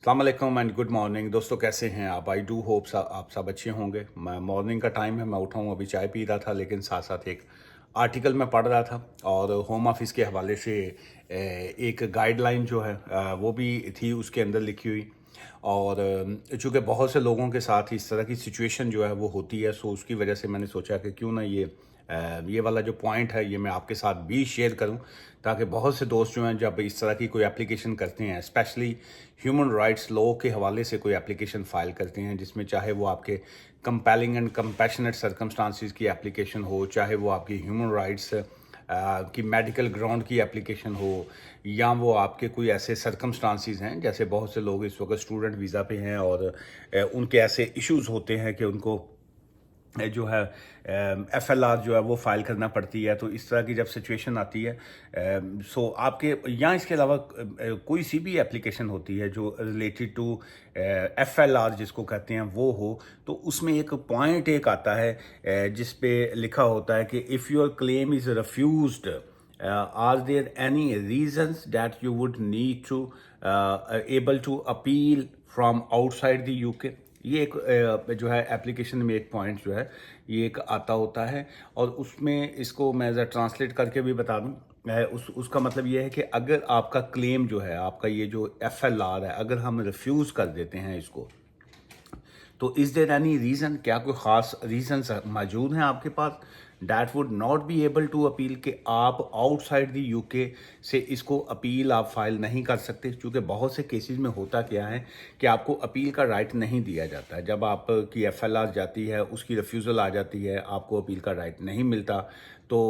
अस्सलाम वालेकुम and good morning दोस्तों, कैसे हैं आप? आई डू होप आप सब अच्छे होंगे। मैं मॉर्निंग का टाइम है, मैं उठा हूँ, अभी चाय पी रहा था, लेकिन साथ साथ एक आर्टिकल मैं पढ़ रहा था और होम ऑफिस के हवाले से एक गाइडलाइन जो है वो भी थी उसके अंदर लिखी हुई। और चूँकि बहुत से लोगों के साथ इस तरह की सिचुएशन जो है वो होती है, सो उसकी वजह से मैंने सोचा कि क्यों ना ये वाला जो पॉइंट है ये मैं आपके साथ भी शेयर करूं, ताकि बहुत से दोस्त जो हैं जब इस तरह की कोई एप्लीकेशन करते हैं, स्पेशली ह्यूमन राइट्स लॉ के हवाले से कोई एप्लीकेशन फाइल करते हैं, जिसमें चाहे वो आपके कंपेलिंग एंड कंपैशनेट सर्कमस्टांसिस की एप्लीकेशन हो, चाहे वो आपकी ह्यूमन राइट्स कि मेडिकल ग्राउंड की एप्लीकेशन हो, या वो आपके कोई ऐसे सर्कमस्टांसिस हैं, जैसे बहुत से लोग इस वक्त स्टूडेंट वीज़ा पे हैं और उनके ऐसे इश्यूज होते हैं कि उनको जो है एफएलआर जो है वो फाइल करना पड़ती है। तो इस तरह की जब सिचुएशन आती है, सो आपके या इसके अलावा कोई सी भी एप्लीकेशन होती है जो रिलेटेड टू एफएलआर जिसको कहते हैं वो हो, तो उसमें एक पॉइंट एक आता है जिस पे लिखा होता है कि if your claim is refused, are there any reasons that you would need to able to appeal from outside the UK. ये एक जो है एप्लीकेशन में एक पॉइंट जो है ये एक आता होता है, और उसमें इसको मैं ज़रा ट्रांसलेट करके भी बता दूं। उसका मतलब ये है कि अगर आपका क्लेम जो है, आपका ये जो एफएलआर है, अगर हम रिफ्यूज़ कर देते हैं इसको, तो इज़ देयर एनी रीज़न, क्या कोई ख़ास रीज़न्स मौजूद हैं आपके पास that would not be able to appeal, कि आप आउटसाइड द यूके से इसको अपील आप फाइल नहीं कर सकते? क्योंकि बहुत से केसेस में होता क्या है कि आपको अपील का राइट नहीं दिया जाता है। जब आपकी एफएलआर जाती है, उसकी रिफ्यूज़ल आ जाती है, आपको अपील का राइट नहीं मिलता, तो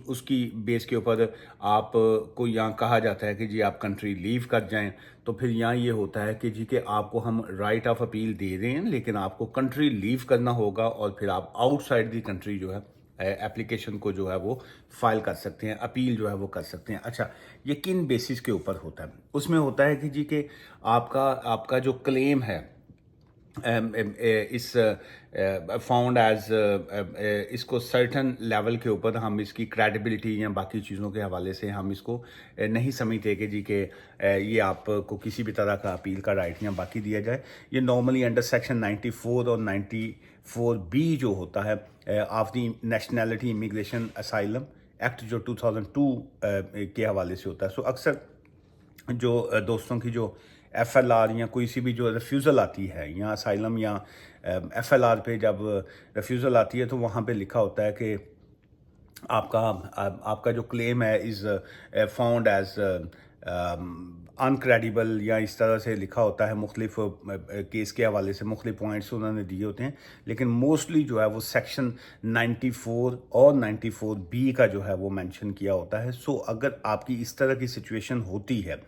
उसकी बेस के ऊपर आप को यहाँ कहा जाता है कि जी आप कंट्री लीव कर जाएं। तो फिर यहाँ ये होता है कि जी कि आपको हम राइट ऑफ अपील दे रहे हैं, लेकिन आपको कंट्री लीव करना होगा, और फिर आप आउटसाइड दी कंट्री जो है एप्लीकेशन को जो है वो फाइल कर सकते हैं, अपील जो है वो कर सकते हैं। अच्छा, ये किन बेसिस के ऊपर होता है? उसमें होता है कि जी कि आपका आपका जो क्लेम है इस फाउंड एज इसको सर्टन लेवल के ऊपर हम इसकी क्रेडिबिलिटी या बाकी चीज़ों के हवाले से हम इसको नहीं समझते कि जी के ये आपको किसी भी तरह का अपील का राइट या बाकी दिया जाए। ये नॉर्मली अंडर सेक्शन 94 और 94B जो होता है of the nationality immigration asylum act जो 2002 के हवाले से होता है। सो अक्सर जो दोस्तों की जो एफएलआर या कोई सी भी जो रिफ्यूज़ल आती है या असाइलम या एफएलआर पे जब रिफ्यूज़ल आती है, तो वहाँ पे लिखा होता है कि आपका आपका जो क्लेम है इज़ फाउंड एज अनक्रेडिबल, या इस तरह से लिखा होता है। मुख्तलिफ केस के हवाले से मुख्तलिफ पॉइंट्स उन्होंने दिए होते हैं, लेकिन मोस्टली जो है वो सेक्शन 94 और 94B का जो है वो मेंशन किया होता है। सो अगर आपकी इस तरह की सिचुएशन होती है,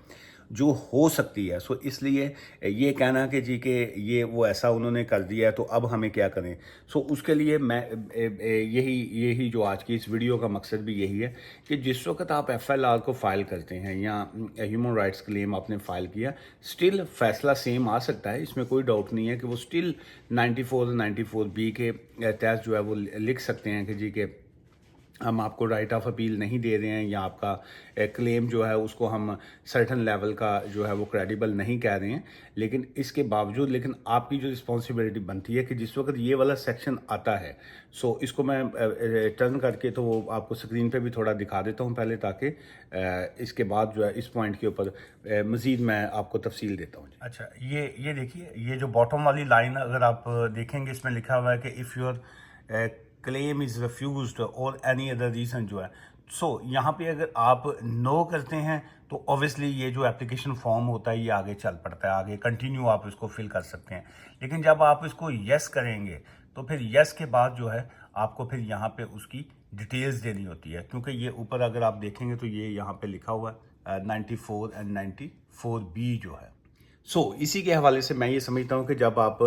जो हो सकती है, सो इसलिए ये कहना कि जी कि ये वो ऐसा उन्होंने कर दिया है तो अब हमें क्या करें, सो उसके लिए मैं यही यही जो आज की इस वीडियो का मकसद भी यही है कि जिस वक्त आप एफएलआर को फाइल करते हैं या ह्यूमन राइट्स क्लेम आपने फाइल किया, स्टिल फैसला सेम आ सकता है, इसमें कोई डाउट नहीं है कि वो स्टिल 94 94B के तहत जो है वो लिख सकते हैं कि जी के हम आपको राइट ऑफ अपील नहीं दे रहे हैं, या आपका क्लेम जो है उसको हम सर्टन लेवल का जो है वो क्रेडिबल नहीं कह रहे हैं। लेकिन इसके बावजूद लेकिन आपकी जो रिस्पॉन्सिबिलिटी बनती है कि जिस वक्त ये वाला सेक्शन आता है, सो इसको मैं टर्न करके तो वो आपको स्क्रीन पे भी थोड़ा दिखा देता हूँ पहले, ताकि इसके बाद जो है इस पॉइंट के ऊपर मज़ीद मैं आपको तफसील देता हूँ। अच्छा, ये देखिए, ये जो बॉटम वाली लाइन अगर आप देखेंगे, इसमें लिखा हुआ है कि if your claim is refused और एनी अदर रीज़न जो है, सो यहाँ पे अगर आप नो करते हैं तो ऑब्वियसली ये जो एप्लीकेशन फॉर्म होता है ये आगे चल पड़ता है, आगे कंटिन्यू आप इसको फिल कर सकते हैं। लेकिन जब आप इसको यस करेंगे, तो फिर यस के बाद जो है आपको फिर यहाँ पे उसकी डिटेल्स देनी होती है, क्योंकि ये ऊपर अगर आप देखेंगे तो ये यहाँ पे लिखा हुआ है 94 एंड 94B जो है। इसी के हवाले से मैं ये समझता हूँ कि जब आप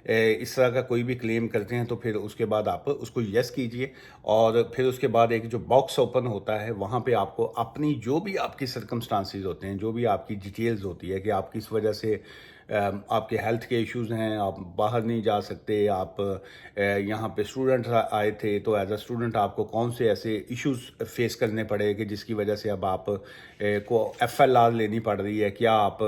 इस तरह का कोई भी क्लेम करते हैं, तो फिर उसके बाद आप उसको यस कीजिए, और फिर उसके बाद एक जो बॉक्स ओपन होता है, वहाँ पे आपको अपनी जो भी आपकी सर्कमस्टांसिस होते हैं, जो भी आपकी डिटेल्स होती है कि आप किस वजह से आपके हेल्थ के इश्यूज़ हैं, आप बाहर नहीं जा सकते, आप यहाँ पे स्टूडेंट आए थे, तो एज अ स्टूडेंट आपको कौन से ऐसे इश्यूज़ फेस करने पड़े कि जिसकी वजह से अब आप को एफएलआर लेनी पड़ रही है, क्या आप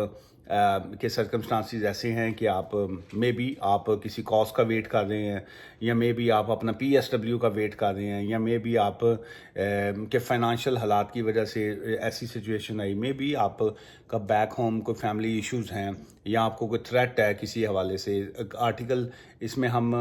کہ سرکمسٹانسز ایسے ہیں کہ آپ مے بی آپ کسی کاز کا ویٹ کر رہے ہیں، یا مے بی آپ اپنا پی ایس ڈبلیو کا ویٹ کر رہے ہیں، یا مے بی آپ کہ فائنانشیل حالات کی وجہ سے ایسی سچویشن آئی، مے بی آپ کا بیک ہوم کوئی فیملی ایشوز ہیں، یا آپ کو کوئی تھریٹ ہے کسی حوالے سے. آرٹیکل اس میں ہم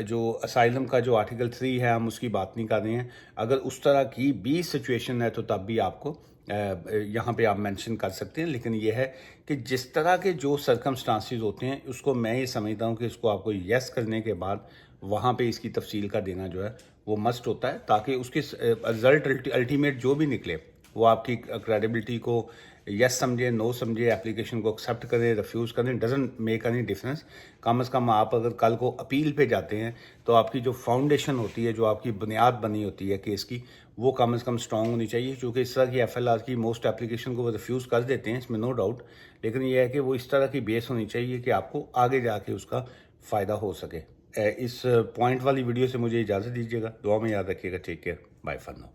جو اسائلم کا جو آرٹیکل 3 ہے ہم اس کی بات نہیں کر رہے ہیں. اگر اس طرح کی بھی سچویشن ہے تو تب بھی آپ کو یہاں پہ آپ مینشن کر سکتے ہیں. لیکن یہ ہے کہ جس طرح کے جو سرکمسٹانسز ہوتے ہیں اس کو میں یہ سمجھتا ہوں کہ اس کو آپ کو یس کرنے کے بعد وہاں پہ اس کی تفصیل کا دینا جو ہے وہ مسٹ ہوتا ہے، تاکہ اس کے رزلٹ الٹیمیٹ جو بھی نکلے وہ آپ کی کریڈیبلٹی کو یس سمجھے، نو سمجھے، اپلیکیشن کو ایکسیپٹ کریں، ریفیوز کریں، ڈزنٹ میک اینی ڈفرینس. کم از کم آپ اگر کل کو اپیل پہ جاتے ہیں تو آپ کی جو فاؤنڈیشن ہوتی ہے، جو آپ کی بنیاد بنی ہوتی ہے کیس کی، وہ کم از کم اسٹرانگ ہونی چاہیے. کیونکہ اس طرح کی ایف ایل آر کی موسٹ اپلیکیشن کو وہ ریفیوز کر دیتے ہیں، اس میں نو ڈاؤٹ، لیکن یہ ہے کہ وہ اس طرح کی بیس ہونی چاہیے کہ آپ کو آگے جا کے اس کا فائدہ ہو سکے. اس پوائنٹ والی ویڈیو سے مجھے اجازت دیجیے گا. دعا میں یاد رکھیے گا. Take care. Bye for now.